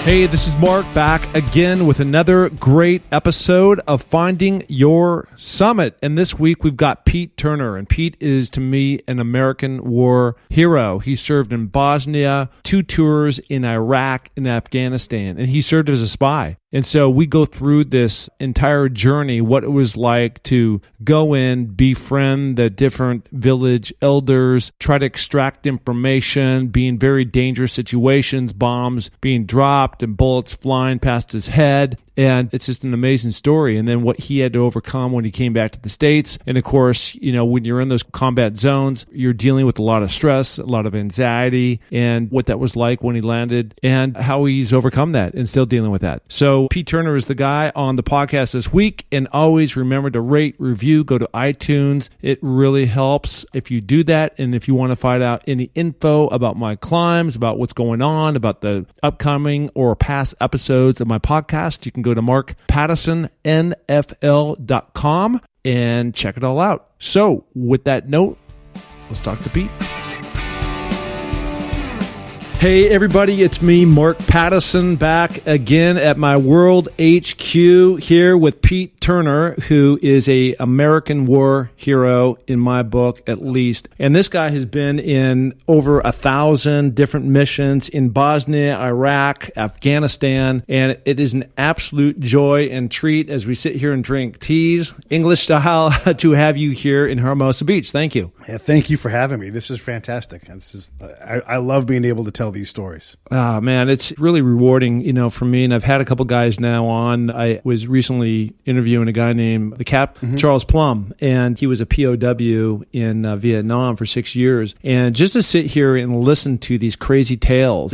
Hey, this is Mark back again with another great episode of Finding Your Summit. And this week we've got Pete Turner. And Pete is, to me, an American war hero. He served in Bosnia, 2 tours in Iraq and Afghanistan, and he served as a spy. And so we go through this entire journey, what it was like to go in, befriend the different village elders, try to extract information, be in very dangerous situations, bombs being dropped and bullets flying past his head. And it's just an amazing story. And then what he had to overcome when he came back to the States. And of course, you know, when you're in those combat zones, you're dealing with a lot of stress, a lot of anxiety, and what that was like when he landed and how he's overcome that and still dealing with that. So Pete Turner is the guy on the podcast this week. And always remember to rate, review, go to iTunes. It really helps if you do that. And if you want to find out any info about my climbs, about what's going on, about the upcoming or past episodes of my podcast, you can go to markpattersonnfl.com and check it all out. So with that note, let's talk to Pete. Hey everybody, it's me, Mark Patterson, back again at my World HQ here with Pete Turner, who is a American war hero in my book, at least. And this guy has been in over 1,000 different missions in Bosnia, Iraq, Afghanistan, and it is an absolute joy and treat as we sit here and drink teas, English style, to have you here in Hermosa Beach. Thank you. Yeah, thank you for having me. This is fantastic. I love being able to tell these stories. Oh, man, it's really rewarding, you know, for me. And I've had a couple guys now on. I was recently interviewing a guy named the Cap, Charles Plum, and he was a POW in Vietnam for 6 years. And just to sit here and listen to these crazy tales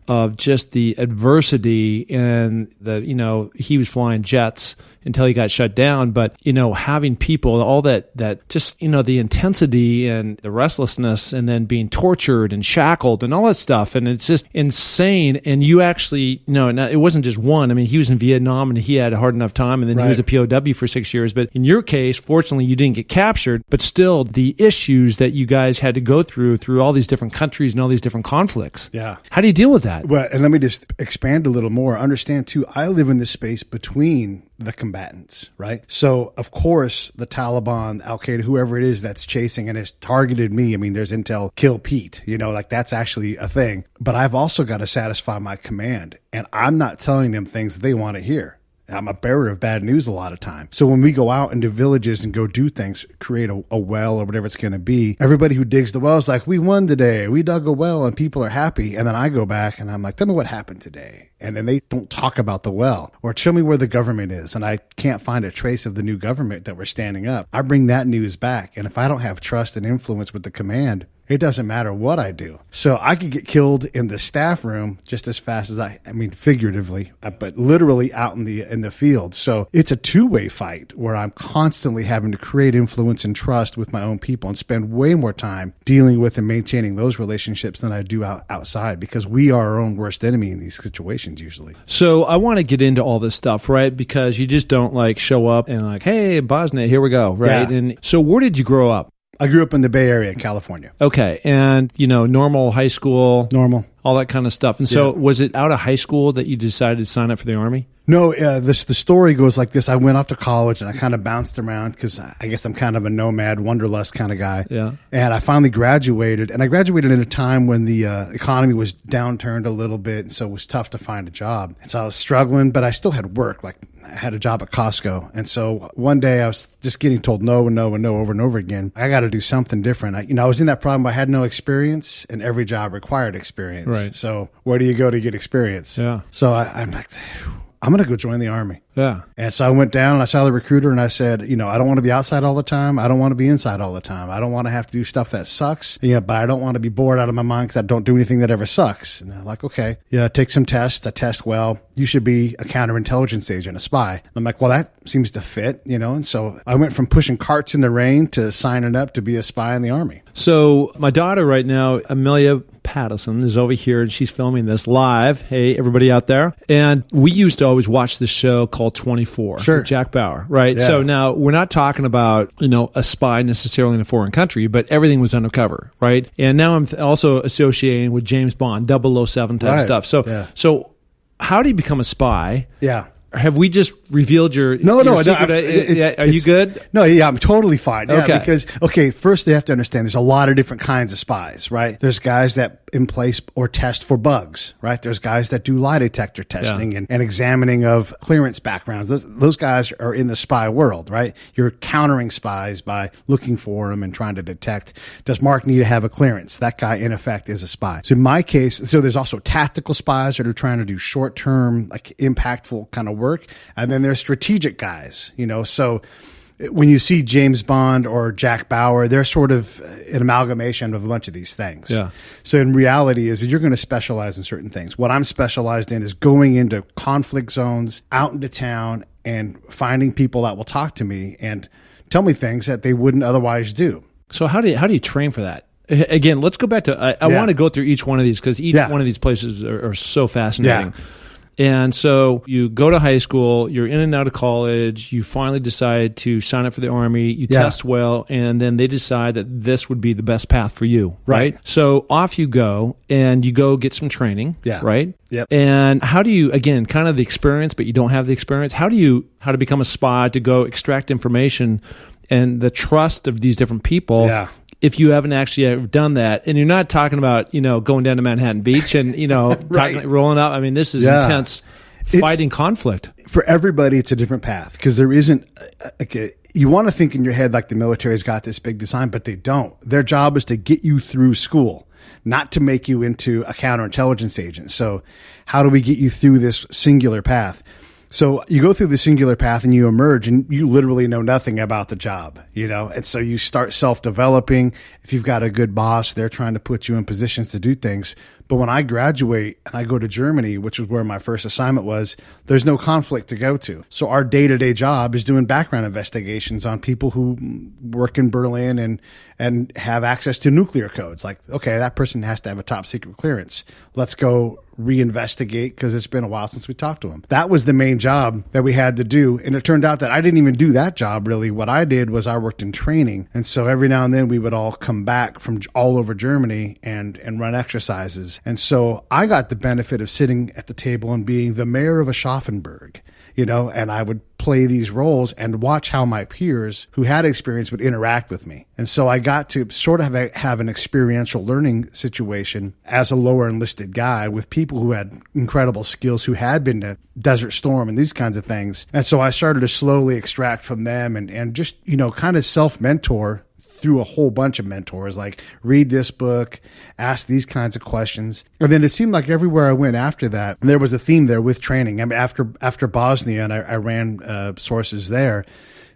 of just the adversity and the, you know, he was flying jets until he got shut down. But, you know, having people, all that just, you know, the intensity and the restlessness and then being tortured and shackled and all that stuff. And it's just insane. And you actually, you know, it wasn't just one. I mean, he was in Vietnam and he had a hard enough time, and then he was a POW for 6 years. But in your case, fortunately, you didn't get captured, but still the issues that you guys had to go through all these different countries and all these different conflicts. Yeah. How do you deal with that? Well, and let me just expand a little more. Understand too, I live in this space between the combatants, right? So, of course, the Taliban, Al-Qaeda, whoever it is that's chasing and has targeted me. I mean, there's intel, kill Pete, you know, like that's actually a thing. But I've also got to satisfy my command. And I'm not telling them things that they want to hear. I'm a bearer of bad news a lot of times. So when we go out into villages and go do things, create a well or whatever it's going to be, everybody who digs the well is like, we won today. We dug a well and people are happy. And then I go back and I'm like, tell me what happened today. And then they don't talk about the well or show me where the government is. And I can't find a trace of the new government that we're standing up. I bring that news back. And if I don't have trust and influence with the command, it doesn't matter what I do. So I could get killed in the staff room just as fast as I mean, figuratively, but literally out in the field. So it's a two-way fight where I'm constantly having to create influence and trust with my own people and spend way more time dealing with and maintaining those relationships than I do outside, because we are our own worst enemy in these situations usually. So I want to get into all this stuff, right? Because you just don't like show up and like, hey, Bosnia, here we go, right? Yeah. And so where did you grow up? I grew up in the Bay Area, California. Okay. And, you know, normal high school. Normal. All that kind of stuff. And so was it out of high school that you decided to sign up for the Army? No, the story goes like this. I went off to college and I kind of bounced around because I guess I'm kind of a nomad, wanderlust kind of guy. Yeah. And I finally graduated. And I graduated in a time when the economy was downturned a little bit. And so it was tough to find a job. And so I was struggling, but I still had work. Like I had a job at Costco. And so one day I was just getting told no and no and no over and over again. I got to do something different. I was in that problem. I had no experience and every job required experience. Right. So where do you go to get experience? Yeah. So I'm like, I'm going to go join the Army. Yeah. And so I went down and I saw the recruiter and I said, you know, I don't want to be outside all the time. I don't want to be inside all the time. I don't want to have to do stuff that sucks. Yeah, but I don't want to be bored out of my mind because I don't do anything that ever sucks. And they're like, okay, yeah, take some tests. I test well. You should be a counterintelligence agent, a spy. I'm like, well, that seems to fit, you know. And so I went from pushing carts in the rain to signing up to be a spy in the Army. So my daughter right now, Amelia Patterson, is over here and she's filming this live. Hey, everybody out there. And we used to always watch this show called 24. Sure. Jack Bauer, right? Yeah. So now we're not talking about, you know, a spy necessarily in a foreign country, but everything was undercover, right? And now I'm also associating with James Bond, 007 type stuff. So, so how do you become a spy? Yeah. Have we just revealed your secret? Are you good? No, yeah, I'm totally fine. Yeah, Okay. because, first they have to understand there's a lot of different kinds of spies, right? There's guys that in place or test for bugs, right? There's guys that do lie detector testing and examining of clearance backgrounds. Those guys are in the spy world, right? You're countering spies by looking for them and trying to detect, does Mark need to have a clearance? That guy, in effect, is a spy. So in my case, so there's also tactical spies that are trying to do short-term, like impactful kind of work. And then there's strategic guys, so when you see James Bond or Jack Bauer, they're sort of an amalgamation of a bunch of these things. Yeah. So in reality is you're going to specialize in certain things. What I'm specialized in is going into conflict zones, out into town, and finding people that will talk to me and tell me things that they wouldn't otherwise do. So how do you train for that? Again, let's go back to, I want to go through each one of these because each one of these places are so fascinating. Yeah. And so you go to high school, you're in and out of college, you finally decide to sign up for the Army, you test well, and then they decide that this would be the best path for you, right? So off you go, and you go get some training, right? Yep. And how do you, again, kind of the experience, but you don't have the experience, how to become a spy, to go extract information and the trust of these different people if you haven't actually ever done that? And you're not talking about, going down to Manhattan Beach and, rolling up. I mean, this is intense fighting conflict. For everybody, it's a different path because there isn't, you want to think in your head like the military's got this big design, but they don't. Their job is to get you through school, not to make you into a counterintelligence agent. So how do we get you through this singular path? So you go through the singular path and you emerge and you literally know nothing about the job, and so you start self-developing. If you've got a good boss, they're trying to put you in positions to do things. But when I graduate and I go to Germany, which was where my first assignment was, there's no conflict to go to. So our day-to-day job is doing background investigations on people who work in Berlin and have access to nuclear codes. Like, okay, that person has to have a top secret clearance. Let's go reinvestigate because it's been a while since we talked to them. That was the main job that we had to do. And it turned out that I didn't even do that job really. What I did was I worked in training. And so every now and then we would all come back from all over Germany and run exercises. And so I got the benefit of sitting at the table and being the mayor of Aschaffenburg, and I would play these roles and watch how my peers who had experience would interact with me. And so I got to sort of have an experiential learning situation as a lower enlisted guy with people who had incredible skills, who had been to Desert Storm and these kinds of things. And so I started to slowly extract from them and just, kind of self-mentor through a whole bunch of mentors, like read this book, ask these kinds of questions. And then it seemed like everywhere I went after that, there was a theme there with training. I mean, after Bosnia, and I ran sources there,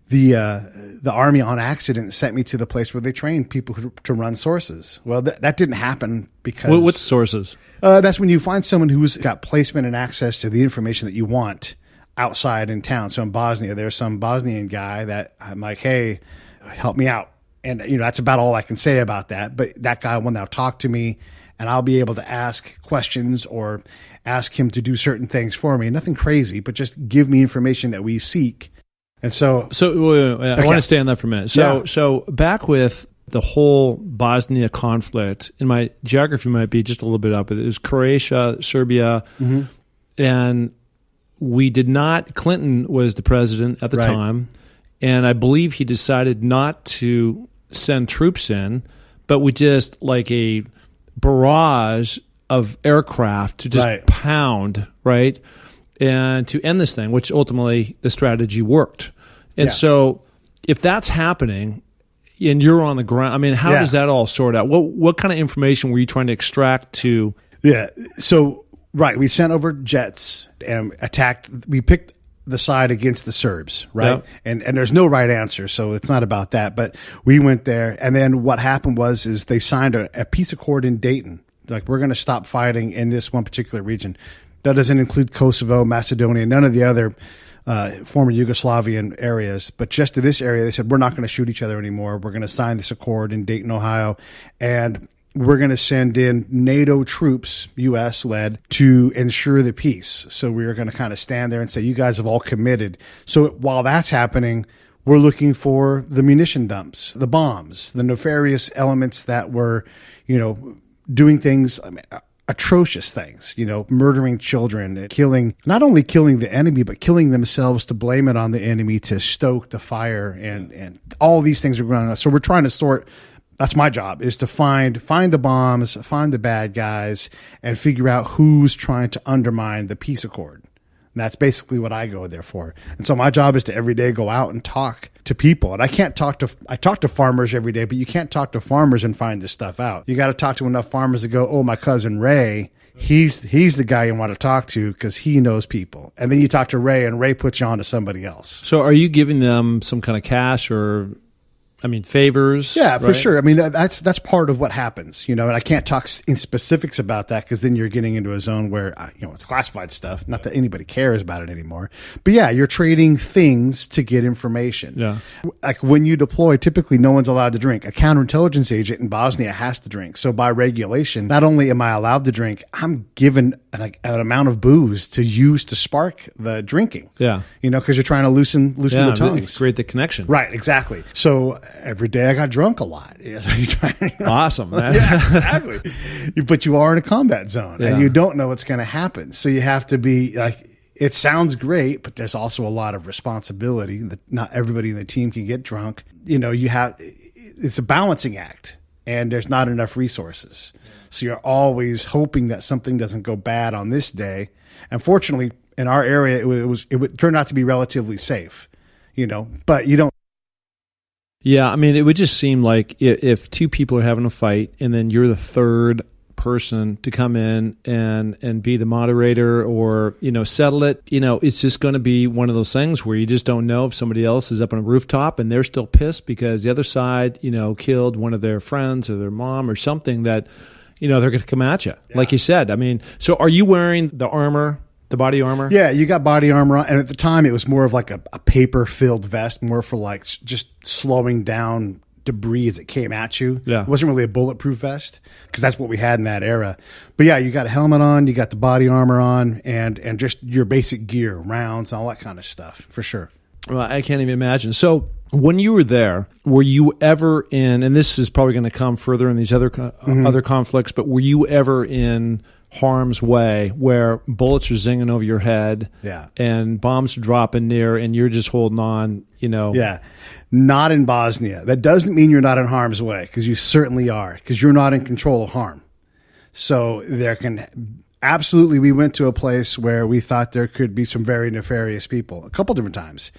the Army on accident sent me to the place where they trained people to run sources. Well, that didn't happen because... Well, what's sources? That's when you find someone who's got placement and access to the information that you want outside in town. So in Bosnia, there's some Bosnian guy that I'm like, hey, help me out. And, that's about all I can say about that. But that guy will now talk to me, and I'll be able to ask questions or ask him to do certain things for me. Nothing crazy, but just give me information that we seek. And so... I want to stay on that for a minute. So back with the whole Bosnia conflict, and my geography might be just a little bit up. It was Croatia, Serbia, and we did not... Clinton was the president at the time, and I believe he decided not to send troops in, but we just like a barrage of aircraft to just pound, right? And to end this thing, which ultimately the strategy worked. And so if that's happening and you're on the ground, I mean, how does that all sort out? What kind of information were you trying to extract to? Yeah. So, we sent over jets and attacked. We picked the side against the Serbs, right? Yep. And there's no right answer, so it's not about that. But we went there, and then what happened is they signed a peace accord in Dayton. Like, we're going to stop fighting in this one particular region. That doesn't include Kosovo, Macedonia, none of the other former Yugoslavian areas. But just to this area, they said, we're not going to shoot each other anymore. We're going to sign this accord in Dayton, Ohio, and we're going to send in NATO troops, U.S.-led, to ensure the peace. So we were going to kind of stand there and say, you guys have all committed. So while that's happening, we're looking for the munition dumps, the bombs, the nefarious elements that were, doing things. I mean, atrocious things, murdering children, not only killing the enemy, but killing themselves to blame it on the enemy, to stoke the fire, and all these things are going on. So we're trying to sort. That's my job, is to find the bombs, find the bad guys, and figure out who's trying to undermine the peace accord. And that's basically what I go there for. And so my job is to every day go out and talk to people. And I talk to farmers every day, but you can't talk to farmers and find this stuff out. You got to talk to enough farmers to go, oh, my cousin Ray, he's the guy you want to talk to because he knows people. And then you talk to Ray, and Ray puts you on to somebody else. So are you giving them some kind of cash or, favors? Yeah, for right? sure. That's part of what happens, and I can't talk in specifics about that because then you're getting into a zone where, it's classified stuff. Not that anybody cares about it anymore. But yeah, you're trading things to get information. Yeah. Like when you deploy, typically no one's allowed to drink. A counterintelligence agent in Bosnia has to drink. So by regulation, not only am I allowed to drink, I'm given an amount of booze to use to spark the drinking. Yeah. Because you're trying to loosen the tongues. Create the connection. Right, exactly. So every day I got drunk a lot. Awesome. Yeah, exactly. But you are in a combat zone and you don't know what's going to happen. So you have to be like, it sounds great, but there's also a lot of responsibility that not everybody in the team can get drunk. It's a balancing act and there's not enough resources. So you're always hoping that something doesn't go bad on this day. And fortunately, in our area, it would turn out to be relatively safe, but you don't. Yeah, it would just seem like if two people are having a fight and then you're the third person to come in and be the moderator or, settle it, it's just going to be one of those things where you just don't know if somebody else is up on a rooftop and they're still pissed because the other side, killed one of their friends or their mom or something that, they're going to come at you. Yeah. Like you said, so are you wearing the armor? The body armor? Yeah, you got body armor on. And at the time, it was more of like a paper-filled vest, more for like just slowing down debris as it came at you. Yeah. It wasn't really a bulletproof vest because that's what we had in that era. But yeah, you got a helmet on, you got the body armor on, and just your basic gear, rounds, all that kind of stuff, for sure. Well, I can't even imagine. So when you were there, were you ever in, and this is probably going to come further in these other conflicts, but were you ever in harm's way where bullets are zinging over your head and bombs are dropping near and you're just holding on, Yeah, not in Bosnia. That doesn't mean you're not in harm's way because you certainly are because you're not in control of harm. So there can absolutely, we went to a place where we thought there could be some very nefarious people a couple different times.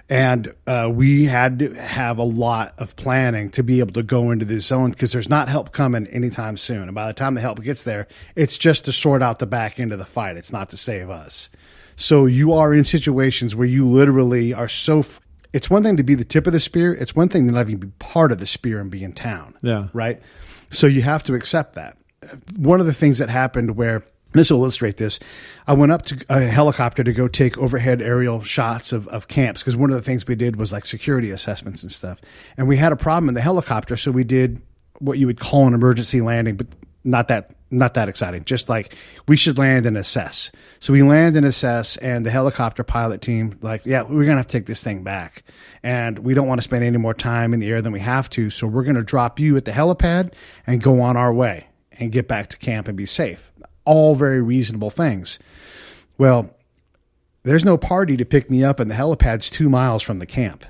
And we had to have a lot of planning to be able to go into this zone because there's not help coming anytime soon. And by the time the help gets there, it's just to sort out the back end of the fight. It's not to save us. So you are in situations where you literally are it's one thing to be the tip of the spear. It's one thing to not even be part of the spear and be in town. Yeah. Right? So you have to accept that. One of the things that happened where, this will illustrate this. I went up to a helicopter to go take overhead aerial shots of camps because one of the things we did was like security assessments and stuff. And we had a problem in the helicopter, so we did what you would call an emergency landing, but not that exciting. Just like we should land and assess. So we land and assess, and the helicopter pilot team we're going to have to take this thing back. And we don't want to spend any more time in the air than we have to, so we're going to drop you at the helipad and go on our way and get back to camp and be safe. All very reasonable things. Well, there's no party to pick me up, and the helipad's 2 miles from the camp.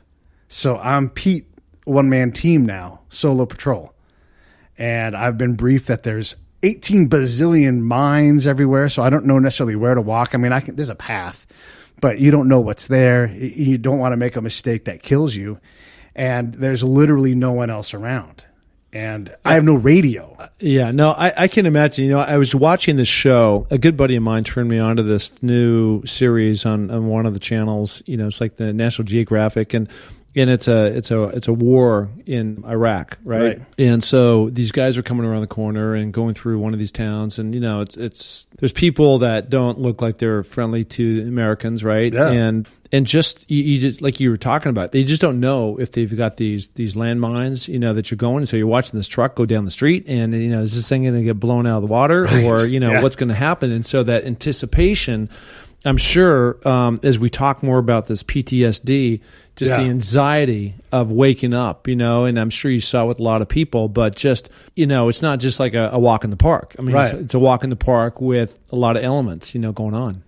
So I'm Pete, one-man team now, solo patrol. And I've been briefed that there's 18 bazillion mines everywhere, so I don't know necessarily where to walk. There's a path, but you don't know what's there. You don't want to make a mistake that kills you. And there's literally no one else around. And I have no radio. Yeah, no, I can imagine. I was watching this show. A good buddy of mine turned me on to this new series on one of the channels. It's like the National Geographic, and it's a war in Iraq, right? And so these guys are coming around the corner and going through one of these towns, and there's people that don't look like they're friendly to Americans, right? Yeah. And just you just like you were talking about, they just don't know if they've got these landmines, that you're going. So you're watching this truck go down the street, and is this thing going to get blown out of the water, or what's going to happen? And so that anticipation I'm sure as we talk more about this PTSD, just the anxiety of waking up, and I'm sure you saw with a lot of people, but just, it's not just like a walk in the park. I mean, it's a walk in the park with a lot of elements, going on.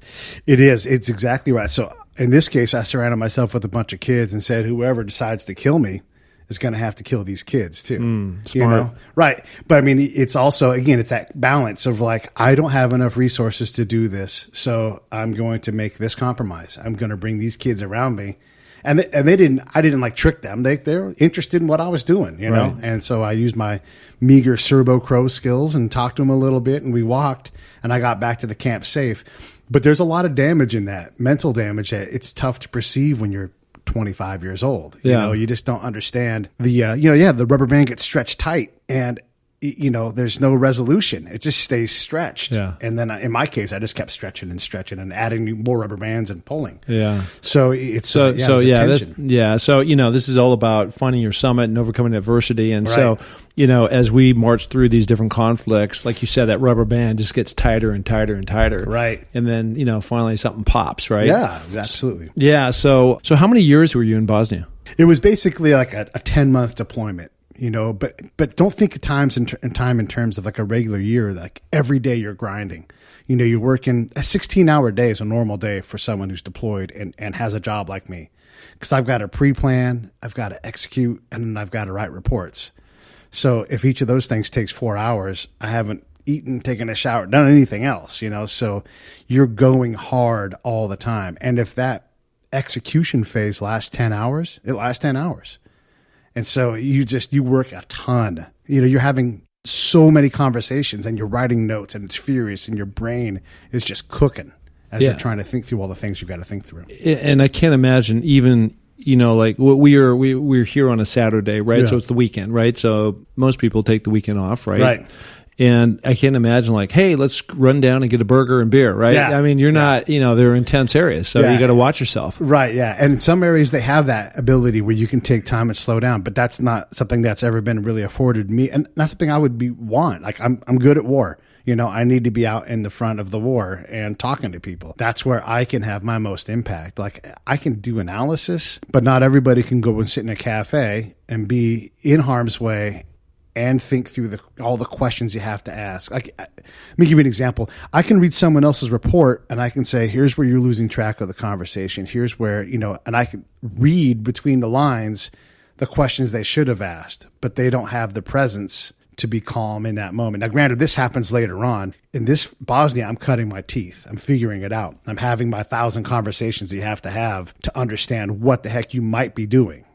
It is. It's exactly right. So in this case, I surrounded myself with a bunch of kids and said, whoever decides to kill me is going to have to kill these kids too. Smart. Right. But I mean, it's also, again, it's that balance of like, I don't have enough resources to do this, so I'm going to make this compromise. I'm going to bring these kids around me. And I didn't like trick them. They're interested in what I was doing, know? And so I used my meager Serbo Crow skills and talked to them a little bit, and we walked, and I got back to the camp safe. But there's a lot of damage in that, mental damage that it's tough to perceive when you're 25 years old. You just don't understand the rubber band gets stretched tight, and there's no resolution. It just stays stretched. Yeah. And then in my case, I just kept stretching and adding more rubber bands and pulling. Yeah. So it's So this is all about finding your summit and overcoming adversity. And so, as we march through these different conflicts, like you said, that rubber band just gets tighter and tighter and tighter. Right. And then, finally something pops, right? Yeah, absolutely. Yeah. So how many years were you in Bosnia? It was basically like a 10-month deployment. But don't think of time in terms of like a regular year. Like every day you're grinding. You're working a 16-hour day is a normal day for someone who's deployed and has a job like me, because I've got to pre-plan, I've got to execute, and then I've got to write reports. So if each of those things takes 4 hours, I haven't eaten, taken a shower, done anything else. So you're going hard all the time. And if that execution phase lasts 10 hours, it lasts 10 hours. And so you work a ton. You're having so many conversations and you're writing notes and it's furious and your brain is just cooking as you're trying to think through all the things you've got to think through. And I can't imagine even, like we're here on a Saturday, right? Yeah. So it's the weekend, right? So most people take the weekend off, right? Right. And I can't imagine like, hey, let's run down and get a burger and beer, right? Yeah. I mean, you're not, they're intense areas, so you got to watch yourself. Right, yeah. And in some areas, they have that ability where you can take time and slow down, but that's not something that's ever been really afforded me, and not something I would want. Like, I'm good at war. I need to be out in the front of the war and talking to people. That's where I can have my most impact. Like, I can do analysis, but not everybody can go and sit in a cafe and be in harm's way and think through all the questions you have to ask. Like, let me give you an example. I can read someone else's report and I can say, here's where you're losing track of the conversation. Here's where, and I can read between the lines the questions they should have asked, but they don't have the presence to be calm in that moment. Now, granted, this happens later on. In this Bosnia, I'm cutting my teeth. I'm figuring it out. I'm having my 1,000 conversations you have to understand what the heck you might be doing.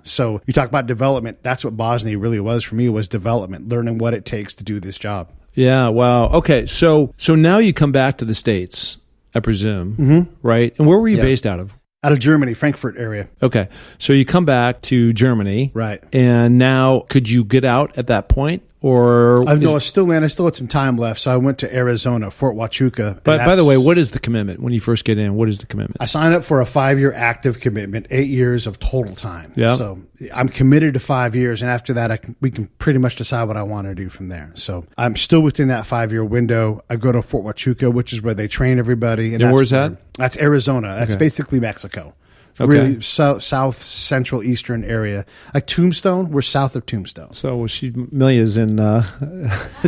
So you talk about development. That's what Bosnia really was for me, was development, learning what it takes to do this job. Yeah. Wow. Okay. So now you come back to the States, I presume, right? And where were you based out of? Out of Germany, Frankfurt area. Okay. So you come back to Germany. Right. And now could you get out at that point? Or no, I still had some time left, so I went to Arizona, Fort Huachuca. But by the way, what is the commitment when you first get in? What is the commitment? I signed up for a 5-year active commitment, 8 years of total time. Yeah. So I'm committed to 5 years, and after that, we can pretty much decide what I want to do from there. So I'm still within that 5-year window. I go to Fort Huachuca, which is where they train everybody. And where's that? That's Arizona. That's basically Mexico. Okay. Really south, central, eastern area. Like Tombstone, we're south of Tombstone. So Milia's in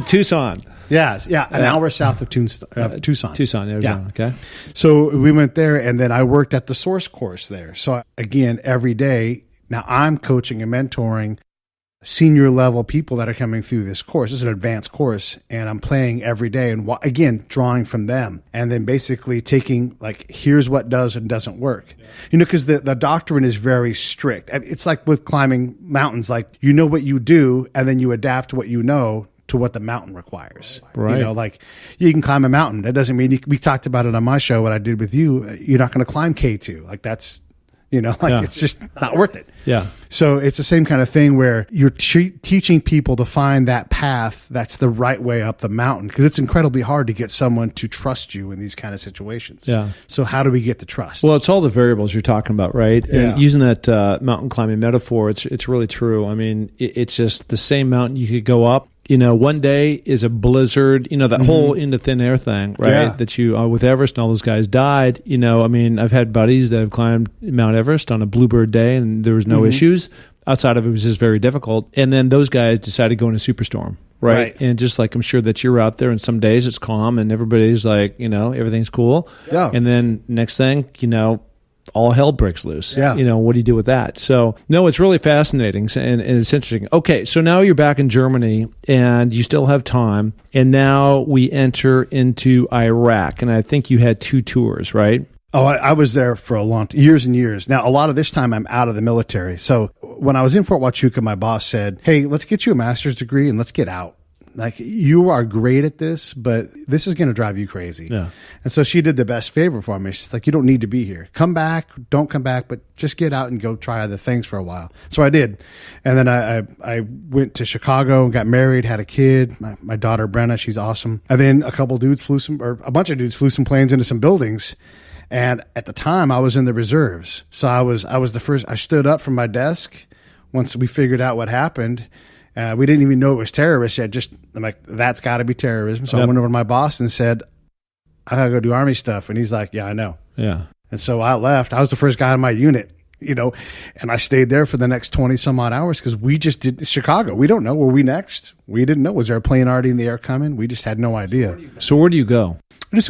Tucson. Yeah, an hour south of Tucson. Tucson, Arizona, yeah. Okay. So we went there, and then I worked at the source course there. So again, every day, now I'm coaching and mentoring senior level people that are coming through this course. It's an advanced course, and I'm playing every day and again drawing from them, and then basically taking like, here's what does and doesn't work. Yeah. Because the doctrine is very strict. It's like with climbing mountains, like what you do and then you adapt what you know to what the mountain requires. Right. Like you can climb a mountain. That doesn't mean we talked about it on my show, what I did with you. You're not going to climb K2. Like that's, it's just not worth it. Yeah. So it's the same kind of thing where you're teaching people to find that path that's the right way up the mountain, because it's incredibly hard to get someone to trust you in these kind of situations. Yeah. So how do we get the trust? Well, it's all the variables you're talking about, right? Yeah. And using that mountain climbing metaphor, it's really true. I mean, it's just the same mountain you could go up. one day is a blizzard, that whole into thin air thing, right? Yeah. That you, with Everest and all those guys died, I've had buddies that have climbed Mount Everest on a bluebird day and there was no issues. Outside of it was just very difficult. And then those guys decided to go in a superstorm, right? And just like, I'm sure that you're out there and some days it's calm and everybody's like, everything's cool. Yeah. And then next thing, all hell breaks loose. Yeah. What do you do with that? So, no, it's really fascinating and it's interesting. Okay, so now you're back in Germany and you still have time. And now we enter into Iraq. And I think you had 2 tours, right? Oh, I was there for years and years. Now, a lot of this time I'm out of the military. So when I was in Fort Huachuca, my boss said, hey, let's get you a master's degree and let's get out. Like, you are great at this, but this is going to drive you crazy. Yeah. And so she did the best favor for me. She's like, you don't need to be here. Come back, don't come back, but just get out and go try other things for a while. So I did. And then I went to Chicago, got married, had a kid. My daughter, Brenna, she's awesome. And then a bunch of dudes flew some planes into some buildings. And at the time, I was in the reserves. So I was the first. I stood up from my desk once we figured out what happened. We didn't even know it was terrorists yet. I'm like, that's got to be terrorism. So I went over to my boss and said, I got to go do Army stuff. And he's like, yeah, I know. Yeah. And so I left. I was the first guy in my unit, and I stayed there for the next 20 some odd hours because we just did Chicago. We don't know. Were we next? We didn't know. Was there a plane already in the air coming? We just had no idea. So where do you go?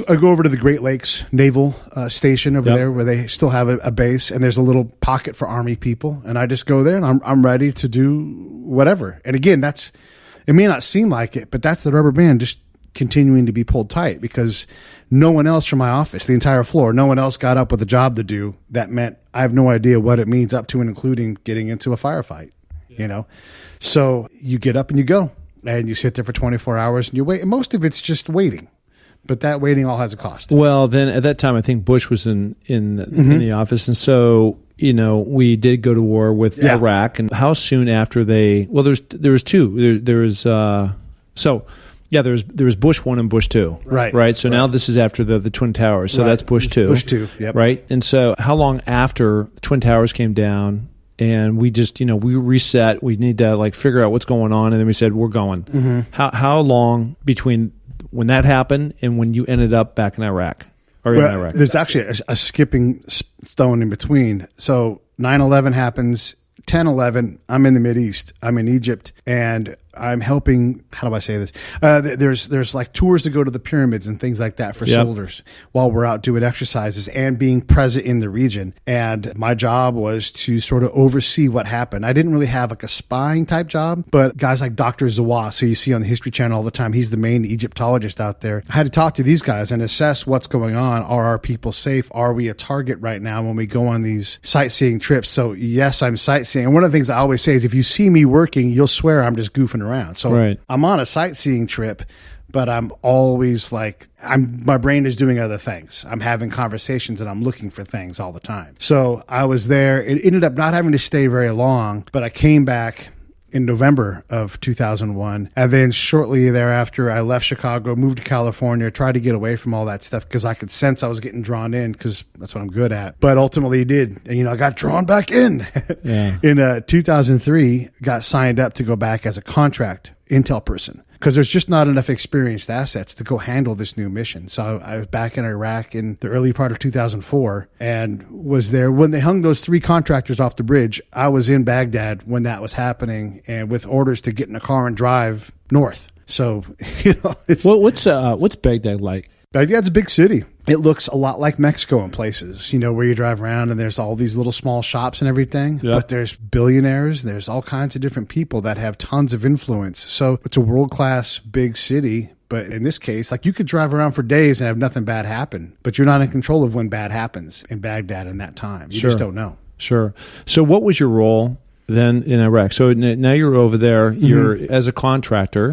I go over to the Great Lakes Naval Station over there where they still have a base, and there's a little pocket for Army people, and I just go there and I'm ready to do whatever. And again, it may not seem like it, but that's the rubber band just continuing to be pulled tight because no one else from my office, the entire floor, no one else got up with a job to do. That meant I have no idea what it means up to and including getting into a firefight, So you get up and you go, and you sit there for 24 hours and you wait. And most of it's just waiting. But that waiting all has a cost. Well, then at that time, I think Bush was in the office. And so, we did go to war with Iraq. And how soon after there was 2. There was Bush 1 and Bush 2. Right. So now this is after the Twin Towers. So that's Bush 2. Bush 2, yep. Right. And so how long after the Twin Towers came down and we just, we reset, we need to figure out what's going on. And then we said, we're going. Mm-hmm. How long between when that happened and when you ended up back in Iraq? In Iraq? There's actually a skipping stone in between. So 9/11 happens, 10/11, I'm in the Mideast. I'm in Egypt, and I'm helping. How do I say this? There's like tours to go to the pyramids and things like that for soldiers while we're out doing exercises and being present in the region. And my job was to sort of oversee what happened. I didn't really have like a spying type job, but guys like Dr. Zawah, so you see on the History Channel all the time, he's the main Egyptologist out there. I had to talk to these guys and assess what's going on. Are our people safe? Are we a target right now when we go on these sightseeing trips? So yes, I'm sightseeing. And one of the things I always say is if you see me working, you'll swear I'm just goofing around. So I'm on a sightseeing trip, but I'm always my brain is doing other things. I'm having conversations and I'm looking for things all the time. So I was there. It ended up not having to stay very long, but I came back in November of 2001. And then shortly thereafter, I left Chicago, moved to California, tried to get away from all that stuff because I could sense I was getting drawn in because that's what I'm good at. But ultimately did. And, I got drawn back in. In 2003, got signed up to go back as a contract intel person because there's just not enough experienced assets to go handle this new mission. So I was back in Iraq in the early part of 2004 and was there when they hung those 3 contractors off the bridge. I was in Baghdad when that was happening and with orders to get in a car and drive north. So, it's... What's Baghdad like? Baghdad's a big city. It looks a lot like Mexico in places, where you drive around and there's all these little small shops and everything. Yep. But there's billionaires. There's all kinds of different people that have tons of influence. So it's a world-class big city. But in this case, you could drive around for days and have nothing bad happen. But you're not in control of when bad happens in Baghdad in that time. You just don't know. Sure. So what was your role then in Iraq? So now you're over there. You're as a contractor.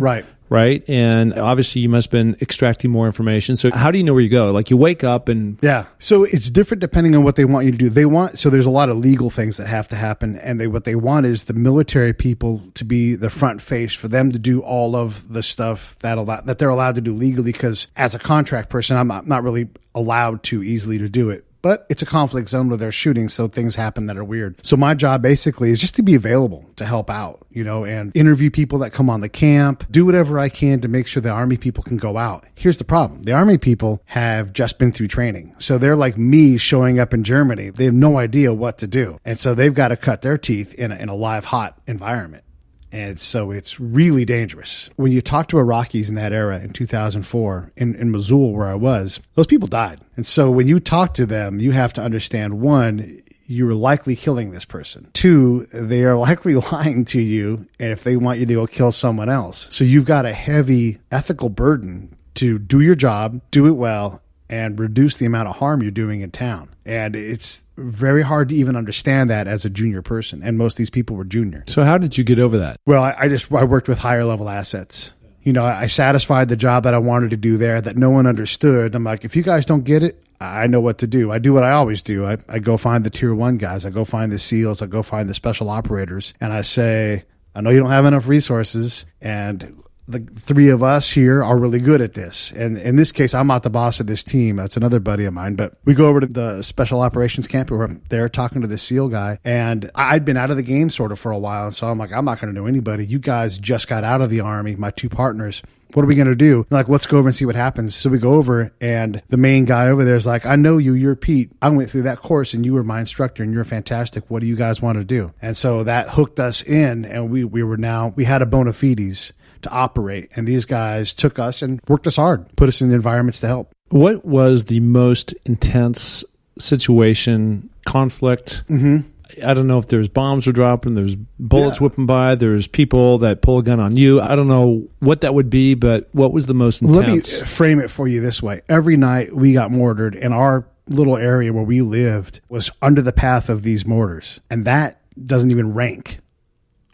Right. And obviously you must have been extracting more information. So how do you know where you go? You wake up and... Yeah. So it's different depending on what they want you to do. So there's a lot of legal things that have to happen. And what they want is the military people to be the front face for them to do all of the stuff that they're allowed to do legally. Because as a contract person, I'm not really allowed to easily to do it. But it's a conflict zone where they're shooting, so things happen that are weird. So my job basically is just to be available to help out, and interview people that come on the camp, do whatever I can to make sure the Army people can go out. Here's the problem. The Army people have just been through training. So they're like me showing up in Germany. They have no idea what to do. And so they've got to cut their teeth in a live, hot environment. And so it's really dangerous. When you talk to Iraqis in that era in 2004 in Mosul, where I was, those people died. And so when you talk to them, you have to understand, one, you're likely killing this person. Two, they are likely lying to you, and if they want you to go kill someone else. So you've got a heavy ethical burden to do your job, do it well, and reduce the amount of harm you're doing in town. And it's very hard to even understand that as a junior person. And most of these people were junior. So how did you get over that? Well, I worked with higher level assets. I satisfied the job that I wanted to do there that no one understood. I'm like, if you guys don't get it, I know what to do. I do what I always do. I go find the tier 1 guys. I go find the SEALs. I go find the special operators. And I say, I know you don't have enough resources, and the three of us here are really good at this. And in this case, I'm not the boss of this team. That's another buddy of mine. But we go over to the special operations camp. We're there talking to the SEAL guy. And I'd been out of the game sort of for a while. And so I'm like, I'm not going to know anybody. You guys just got out of the Army, my two partners. What are we going to do? They're like, let's go over and see what happens. So we go over, and the main guy over there is like, I know you. You're Pete. I went through that course, and you were my instructor, and you're fantastic. What do you guys want to do? And so that hooked us in, and we had a bona fides to operate. And these guys took us and worked us hard, put us in environments to help. What was the most intense situation, conflict? Mm-hmm. I don't know if there's bombs were dropping, there's bullets whipping by, there's people that pull a gun on you. I don't know what that would be, but what was the most intense? Let me frame it for you this way. Every night we got mortared, and our little area where we lived was under the path of these mortars. And that doesn't even rank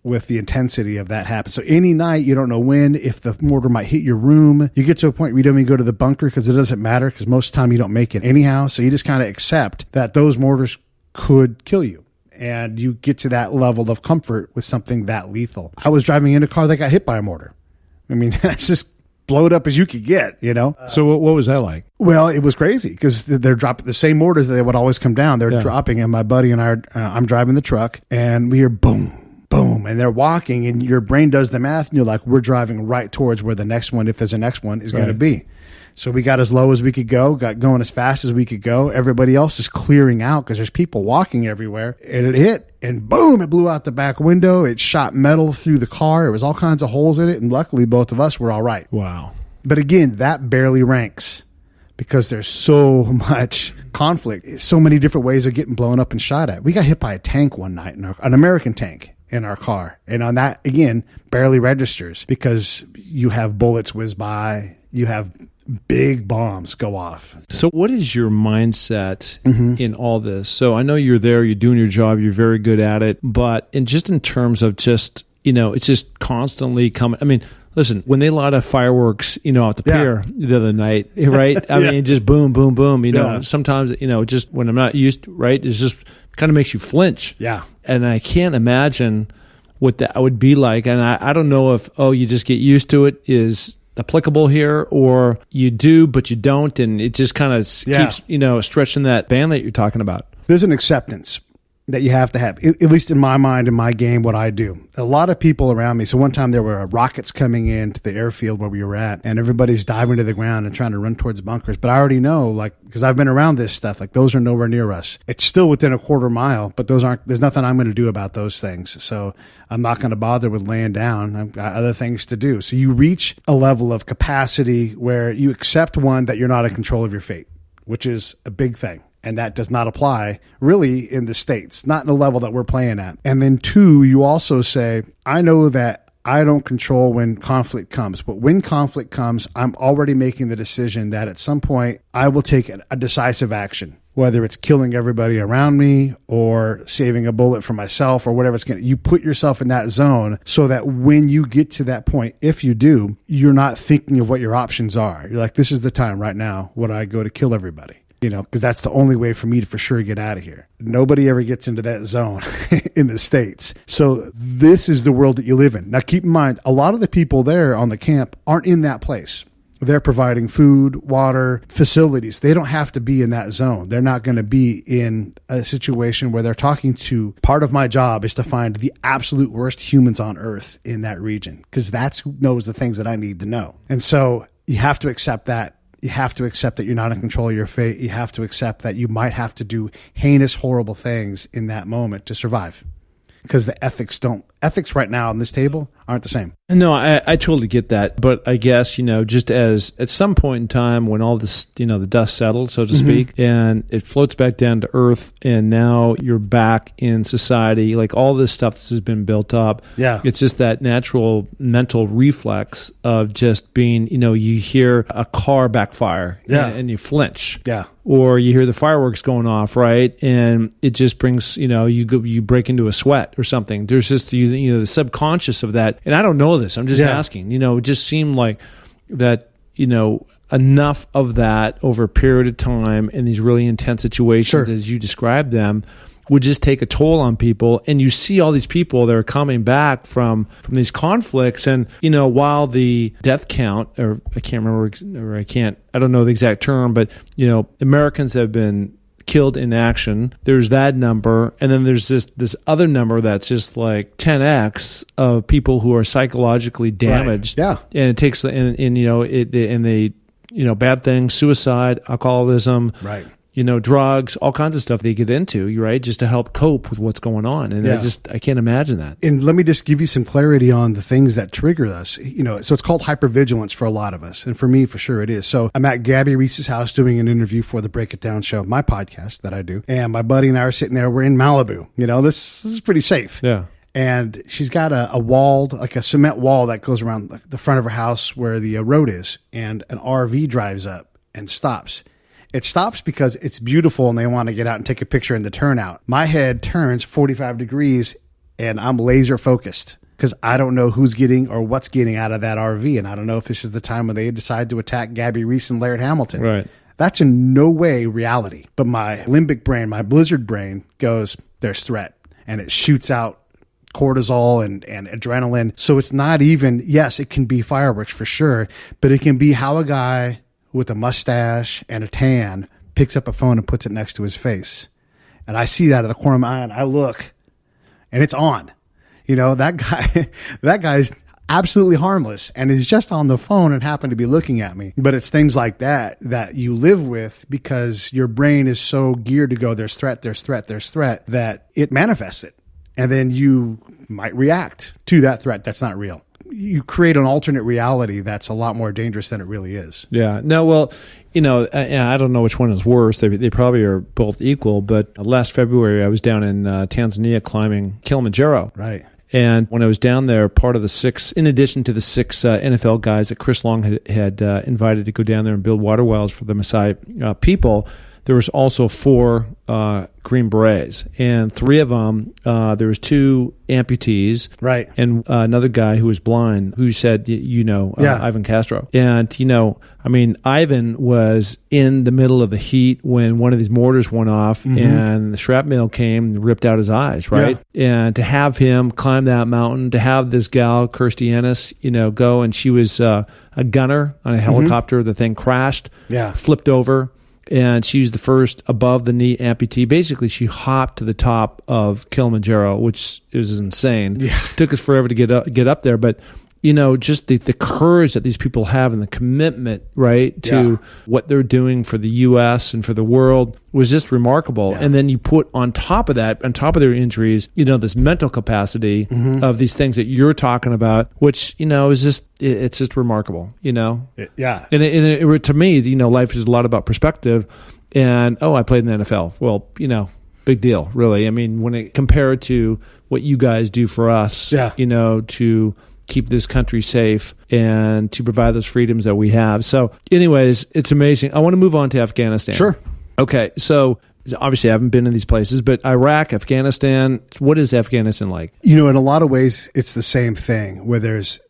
with the intensity of that happen. So any night, you don't know when, if the mortar might hit your room. You get to a point where you don't even go to the bunker because it doesn't matter, because most of the time you don't make it anyhow. So you just kind of accept that those mortars could kill you. And you get to that level of comfort with something that lethal. I was driving in a car that got hit by a mortar. I mean, that's just blow it up as you could get, So what was that like? Well, it was crazy because they're dropping the same mortars that would always come down. They're dropping, and my buddy and I, I'm driving the truck, and we hear boom, boom, and they're walking, and your brain does the math, and you're like, we're driving right towards where the next one, if there's a next one, is going to be. So we got as low as we could go, got going as fast as we could go. Everybody else is clearing out because there's people walking everywhere. And it hit, and boom, it blew out the back window. It shot metal through the car. It was all kinds of holes in it, and luckily both of us were all right. Wow. But again, that barely ranks because there's so much conflict, so many different ways of getting blown up and shot at. We got hit by a tank one night, an American tank in our car. And on that, again, barely registers because you have bullets whiz by, you have big bombs go off. So what is your mindset in all this? So I know you're there, you're doing your job, you're very good at it, but in terms of just, it's just constantly coming. I mean, listen, when they light up fireworks, out the pier the other night, right? I mean, just boom, boom, boom, sometimes, just when I'm not used to, right? It's just kind of makes you flinch. Yeah. And I can't imagine what that would be like. And I don't know if, you just get used to it is applicable here, or you do but you don't, and it just kind of keeps stretching that band that you're talking about. There's an acceptance that you have to have, at least in my mind, in my game, what I do. A lot of people around me. So one time there were rockets coming into the airfield where we were at, and everybody's diving to the ground and trying to run towards bunkers. But I already know, because I've been around this stuff, those are nowhere near us. It's still within a quarter mile, but there's nothing I'm going to do about those things. So I'm not going to bother with laying down. I've got other things to do. So you reach a level of capacity where you accept, one, that you're not in control of your fate, which is a big thing. And that does not apply really in the States, not in the level that we're playing at. And then two, you also say, I know that I don't control when conflict comes, but when conflict comes, I'm already making the decision that at some point I will take a decisive action, whether it's killing everybody around me or saving a bullet for myself or whatever it's going to. You put yourself in that zone so that when you get to that point, if you do, you're not thinking of what your options are. You're like, this is the time right now when I go to kill everybody. Because that's the only way for me to for sure get out of here. Nobody ever gets into that zone in the States. So this is the world that you live in. Now, keep in mind, a lot of the people there on the camp aren't in that place. They're providing food, water, facilities. They don't have to be in that zone. They're not going to be in a situation where they're talking to. Part of my job is to find the absolute worst humans on earth in that region, because that's who knows the things that I need to know. And so you have to accept that. You have to accept that you're not in control of your fate. You have to accept that you might have to do heinous, horrible things in that moment to survive, because the ethics right now on this table aren't the same. No, I totally get that. But I guess, just as at some point in time when all this, the dust settled, so to speak, and it floats back down to earth, and now you're back in society, like all this stuff that has been built up. Yeah. It's just that natural mental reflex of just being, you hear a car backfire and you flinch. Yeah. Or you hear the fireworks going off, right? And it just brings, you break into a sweat or something. There's just, the subconscious of that. And I don't know this. I'm just asking. It just seemed like that, enough of that over a period of time in these really intense situations, as you described them, would just take a toll on people. And you see all these people that are coming back from these conflicts. And, while the death count, or I can't remember, or I don't know the exact term, but, Americans have been killed in action. There's that number. And then there's this other number that's just like 10x of people who are psychologically damaged. Right. Yeah. And it takes, bad things, suicide, alcoholism. Right. Drugs, all kinds of stuff they get into, right, just to help cope with what's going on. And I can't imagine that. And let me just give you some clarity on the things that trigger us. So it's called hypervigilance for a lot of us. And for me, for sure, it is. So I'm at Gabby Reese's house doing an interview for the Break It Down show, my podcast that I do. And my buddy and I are sitting there. We're in Malibu. This is pretty safe. Yeah. And she's got a walled, like a cement wall that goes around the front of her house where the road is. And an RV drives up and stops. It stops because it's beautiful and they want to get out and take a picture in the turnout. My head turns 45 degrees and I'm laser focused because I don't know who's getting or what's getting out of that RV. And I don't know if this is the time when they decide to attack Gabby Reese and Laird Hamilton. Right. That's in no way reality. But my limbic brain, my blizzard brain goes, there's threat. And it shoots out cortisol and adrenaline. So it's not even, yes, it can be fireworks for sure, but it can be how a guy with a mustache and a tan picks up a phone and puts it next to his face. And I see that out of the corner of my eye and I look and it's on. That guy's absolutely harmless and is just on the phone and happened to be looking at me. But it's things like that you live with because your brain is so geared to go, there's threat, that it manifests it. And then you might react to that threat that's not real. You create an alternate reality that's a lot more dangerous than it really is. Yeah. No, well, I don't know which one is worse. They probably are both equal. But last February, I was down in Tanzania climbing Kilimanjaro. Right. And when I was down there, part of the six, in addition to the six NFL guys that Chris Long had invited to go down there and build water wells for the Maasai people, there was also 4 Green Berets, and 3 of them, there was 2 amputees, right, and another guy who was blind, who said, Ivan Castro. And, Ivan was in the middle of the heat when one of these mortars went off, and the shrapnel came and ripped out his eyes, right? Yeah. And to have him climb that mountain, to have this gal, Kirstie Ennis, go, and she was a gunner on a helicopter. The thing crashed, flipped over. And she was the first above-the-knee amputee. Basically, she hopped to the top of Kilimanjaro, which is insane. Yeah. It took us forever to get up there. But, just the courage that these people have and the commitment, right, to what they're doing for the U.S. and for the world was just remarkable. Yeah. And then you put on top of that, on top of their injuries, this mental capacity of these things that you're talking about, which, is just, it's just remarkable, Yeah. And it, to me, life is a lot about perspective. And, I played in the NFL. Well, big deal, really. When it compared to what you guys do for us, to keep this country safe and to provide those freedoms that we have. So anyways, it's amazing. I want to move on to Afghanistan. Sure. Okay. So obviously I haven't been in these places, but Iraq, Afghanistan, what is Afghanistan like? In a lot of ways, it's the same thing where there's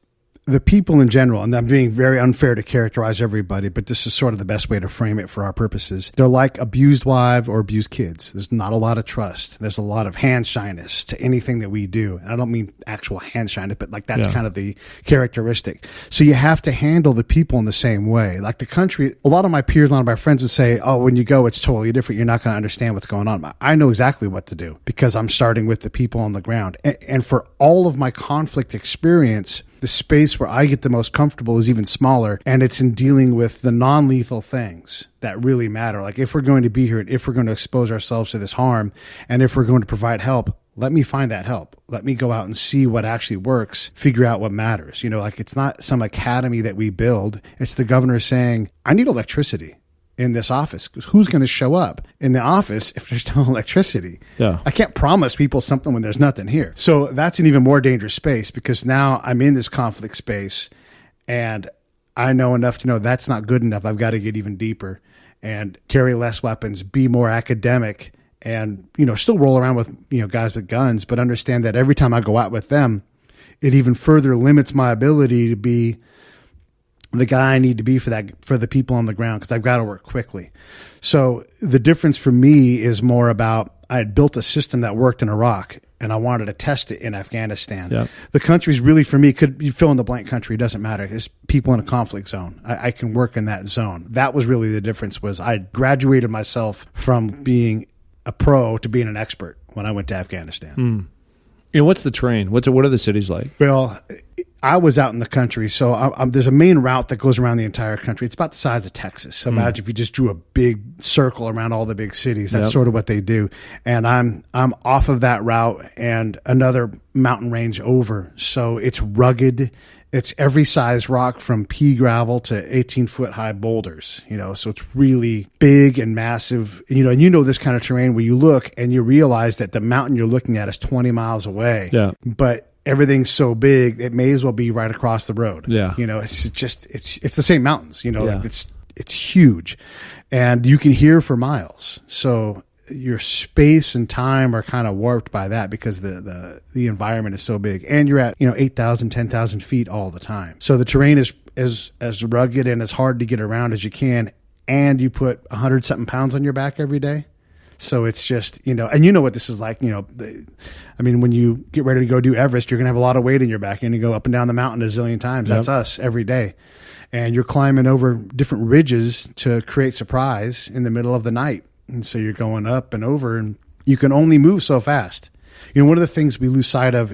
the people in general, and I'm being very unfair to characterize everybody, but this is sort of the best way to frame it for our purposes. They're like abused wives or abused kids. There's not a lot of trust. There's a lot of hand shyness to anything that we do. And I don't mean actual hand shyness, but like that's kind of the characteristic. So you have to handle the people in the same way. Like the country, a lot of my peers, a lot of my friends would say, oh, when you go, it's totally different. You're not going to understand what's going on. I know exactly what to do because I'm starting with the people on the ground. And for all of my conflict experience, the space where I get the most comfortable is even smaller, and it's in dealing with the non-lethal things that really matter. Like if we're going to be here and if we're going to expose ourselves to this harm and if we're going to provide help, let me find that help. Let me go out and see what actually works, figure out what matters. Like it's not some academy that we build. It's the governor saying, I need electricity in this office, because who's going to show up in the office if there's no electricity? Yeah. I can't promise people something when there's nothing here. So that's an even more dangerous space, because now I'm in this conflict space and I know enough to know that's not good enough. I've got to get even deeper and carry less weapons, be more academic, and, still roll around with, guys with guns, but understand that every time I go out with them, it even further limits my ability to be the guy I need to be for the people on the ground, because I've got to work quickly. So the difference for me is more about, I had built a system that worked in Iraq and I wanted to test it in Afghanistan. Yep. The country's really, for me, could you fill in the blank country, it doesn't matter. It's people in a conflict zone. I can work in that zone. That was really the difference. Was I graduated myself from being a pro to being an expert when I went to Afghanistan. What's the terrain? What are the cities like? Well, I was out in the country, so there's a main route that goes around the entire country. It's about the size of Texas. So imagine if you just drew a big circle around all the big cities. That's sort of what they do. And I'm off of that route and another mountain range over. So it's rugged. It's every size rock from pea gravel to 18-foot high boulders, so it's really big and massive, and this kind of terrain where you look and you realize that the mountain you're looking at is 20 miles away. Yeah. But everything's so big, it may as well be right across the road. Yeah. It's just, it's the same mountains, like it's huge and you can hear for miles. So your space and time are kind of warped by that because the environment is so big, and you're at 8,000, 10,000 feet all the time. So the terrain is as rugged and as hard to get around as you can, and you put 100-something pounds on your back every day. So it's just and what this is like. When you get ready to go do Everest, you're gonna have a lot of weight in your back, and you go up and down the mountain a zillion times. That's us every day, and you're climbing over different ridges to create surprise in the middle of the night. And so you're going up and over, and you can only move so fast. One of the things we lose sight of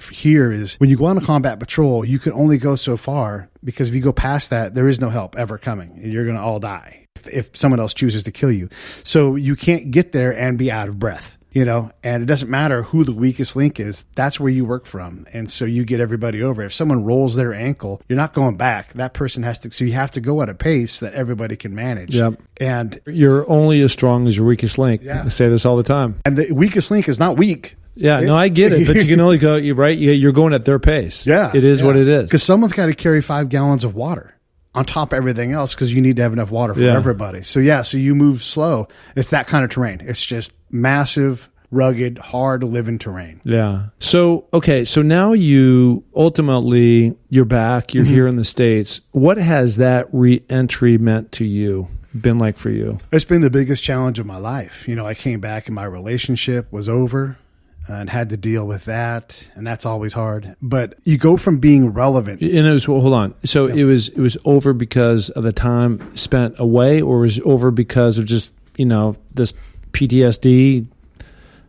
here is when you go on a combat patrol, you can only go so far, because if you go past that, there is no help ever coming, and you're going to all die if someone else chooses to kill you. So you can't get there and be out of breath. And it doesn't matter who the weakest link is. That's where you work from. And so you get everybody over. If someone rolls their ankle, you're not going back. That person so you have to go at a pace that everybody can manage. Yep. And you're only as strong as your weakest link. Yeah. I say this all the time. And the weakest link is not weak. Yeah, no, I get it, but you can only go, you're going at their pace. Yeah. It is what it is. Because someone's got to carry 5 gallons of water on top of everything else, because you need to have enough water for everybody. So so you move slow. It's that kind of terrain. It's just massive, rugged, hard to live in terrain. Yeah. So, okay. So now you're back, you're here in the States. What has that re-entry meant to you, been like for you? It's been the biggest challenge of my life. I came back and my relationship was over and had to deal with that. And that's always hard. But you go from being relevant. And it was, hold on. So it was over because of the time spent away, or was it over because of just, this PTSD,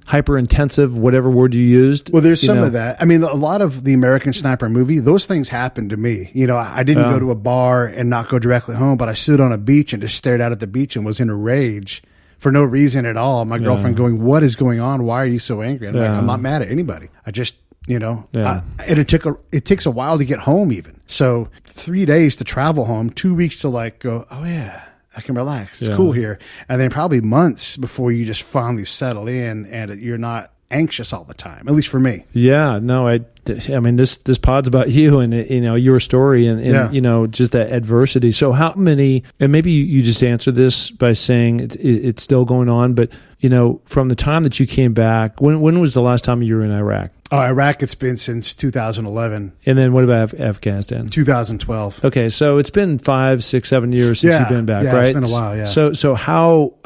hyper intensive, whatever word you used? Well, there's some of that. A lot of the American Sniper movie, those things happened to me. I didn't go to a bar and not go directly home, but I stood on a beach and just stared out at the beach and was in a rage for no reason at all. My girlfriend going, "What is going on? Why are you so angry?" I'm like, "I'm not mad at anybody. I just, and it takes a while to get home even. So 3 days to travel home, 2 weeks to go, oh yeah, I can relax. It's cool here. And then probably months before you just finally settle in and you're not anxious all the time, at least for me. Yeah, no, this pod's about you and your story and just that adversity. So how many, and maybe you just answered this by saying it's still going on, but from the time that you came back, when was the last time you were in Iraq? Oh, Iraq, it's been since 2011. And then what about Afghanistan? 2012. Okay, so it's been 5, 6, 7 years since you've been back, right? It's been a while, yeah. So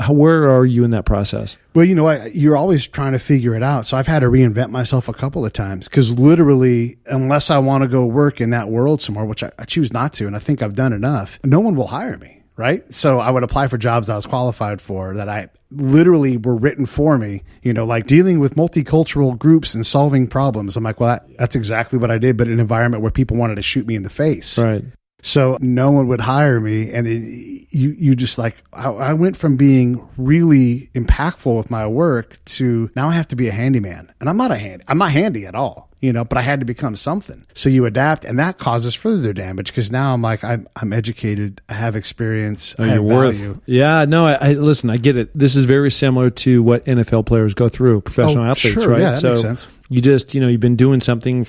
where are you in that process? Well, you're always trying to figure it out. So I've had to reinvent myself a couple of times because literally, unless I want to go work in that world somewhere, which I choose not to, and I think I've done enough, no one will hire me. Right. So I would apply for jobs I was qualified for that I literally were written for me, like dealing with multicultural groups and solving problems. I'm like, well, that's exactly what I did, but in an environment where people wanted to shoot me in the face. Right. So no one would hire me. And you just like, I went from being really impactful with my work to now I have to be a handyman. And I'm not handy at all. But I had to become something. So you adapt, and that causes further damage because now I'm like, I'm educated, I have experience, I have value. Yeah, no, I listen, I get it. This is very similar to what NFL players go through, professional athletes, sure, right? Yeah, that makes sense. You just, you've been doing something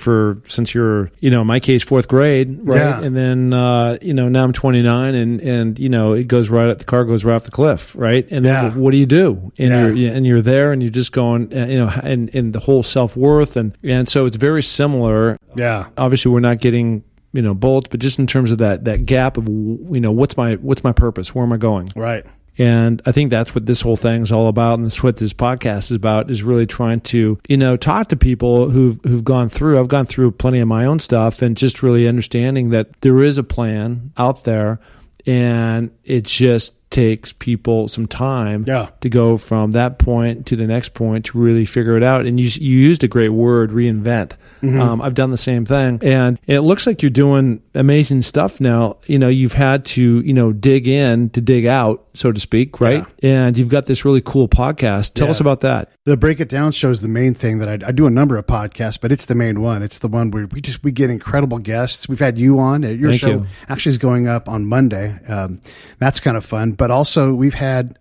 since you're, in my case, 4th grade, right? Yeah. And then, now I'm 29 and the car goes right off the cliff, right? And then what do you do? And you're there and you're just going, and the whole self-worth and so it's very similar. Yeah. Obviously we're not getting, bullets, but just in terms of that gap of, what's my purpose? Where am I going? Right. And I think that's what this whole thing is all about, and that's what this podcast is about, is really trying to, talk to people who've gone through. I've gone through plenty of my own stuff, and just really understanding that there is a plan out there, and it just takes people some time to go from that point to the next point to really figure it out. And you used a great word, reinvent. Mm-hmm. I've done the same thing. And it looks like you're doing amazing stuff now. You've had to, dig in to dig out, so to speak, right? Yeah. And you've got this really cool podcast. Tell us about that. The Break It Down show is the main thing that I do a number of podcasts, but it's the main one. It's the one where we get incredible guests. We've had you on. Your Thank show you. Actually is going up on Monday. That's kind of fun. But also we've had,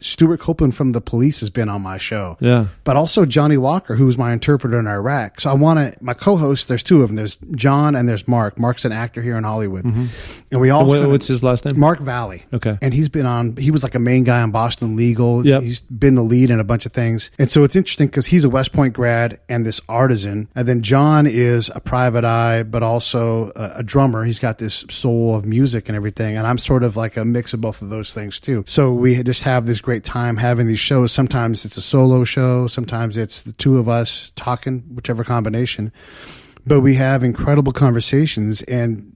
Stuart Copeland from The Police has been on my show. Yeah. But also Johnny Walker, who was my interpreter in Iraq. So my co-hosts, there's two of them. There's John and there's Mark. Mark's an actor here in Hollywood. Mm-hmm. And we all... What's his last name? Mark Valley. Okay. And he was like a main guy on Boston Legal. Yep. He's been the lead in a bunch of things. And so it's interesting because he's a West Point grad and this artisan. And then John is a private eye, but also a drummer. He's got this soul of music and everything. And I'm sort of like a mix of both of those things too. So we just have this great time having these shows. Sometimes it's a solo show. Sometimes it's the two of us talking, whichever combination. But we have incredible conversations. And,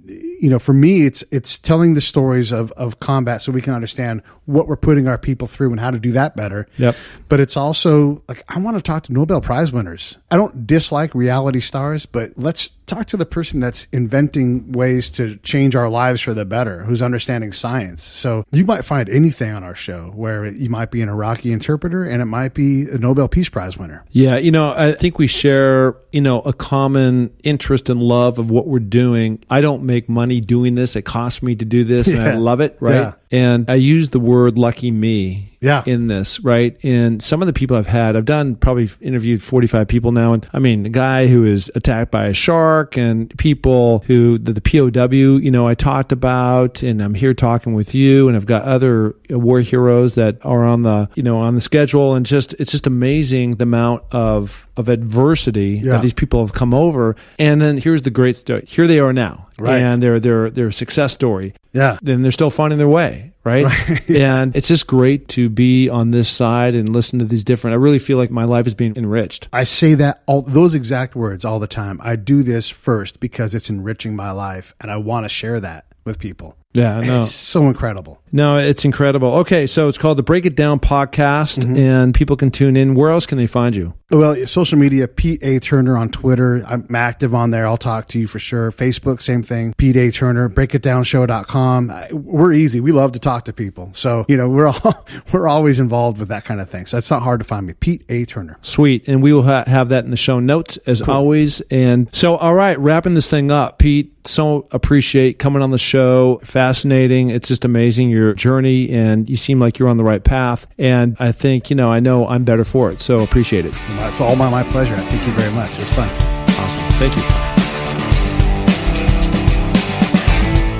for me, it's telling the stories of combat so we can understand what we're putting our people through and how to do that better. Yep. But it's also like, I want to talk to Nobel Prize winners. I don't dislike reality stars, but let's talk to the person that's inventing ways to change our lives for the better, who's understanding science. So you might find anything on our show where you might be an Iraqi interpreter and it might be a Nobel Peace Prize winner. Yeah. I think we share, a common interest and love of what we're doing. I don't make money doing this. It costs me to do this and I love it. Right. Yeah. And I use the word lucky me in this, right? And some of the people I've probably interviewed 45 people now. And I mean, the guy who is attacked by a shark and people who, the POW, I talked about, and I'm here talking with you, and I've got other war heroes that are on the, on the schedule. And it's just amazing the amount of adversity that these people have come over. And then here's the great story. Here they are now. Right. And their success story. Yeah. Then they're still finding their way. Right. And it's just great to be on this side and listen to these different, I really feel like my life is being enriched. I say that those exact words all the time. I do this first because it's enriching my life and I want to share that with people. Yeah, I know. It's so incredible. No, it's incredible. Okay, so it's called the Break It Down podcast, and people can tune in. Where else can they find you? Well, social media, Pete A. Turner on Twitter. I'm active on there. I'll talk to you for sure. Facebook, same thing. Pete A. Turner, breakitdownshow.com. We're easy. We love to talk to people. So, we're always involved with that kind of thing. So it's not hard to find me. Pete A. Turner. Sweet. And we will have that in the show notes as always. And so, all right, wrapping this thing up, Pete, so appreciate coming on the show. Fascinating. It's just amazing, your journey, and you seem like you're on the right path. And I think, I know I'm better for it. So appreciate it. It's all my pleasure. Thank you very much. It's fun. Awesome. Thank you.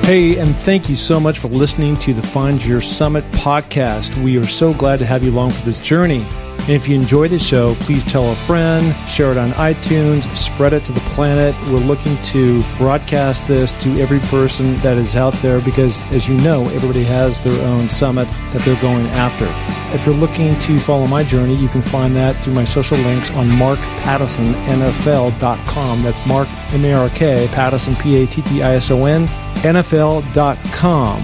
Hey, and thank you so much for listening to the Find Your Summit podcast. We are so glad to have you along for this journey. And if you enjoy the show, please tell a friend, share it on iTunes, spread it to the planet. We're looking to broadcast this to every person that is out there because, as you know, everybody has their own summit that they're going after. If you're looking to follow my journey, you can find that through my social links on markpattisonnfl.com. That's Mark, M-A-R-K, Pattison, P-A-T-T-I-S-O-N, NFL.com.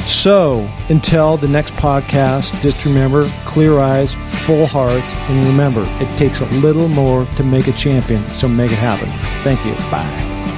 So, until the next podcast, just remember, clear eyes, full hearts, and remember, it takes a little more to make a champion, so make it happen. Thank you. Bye.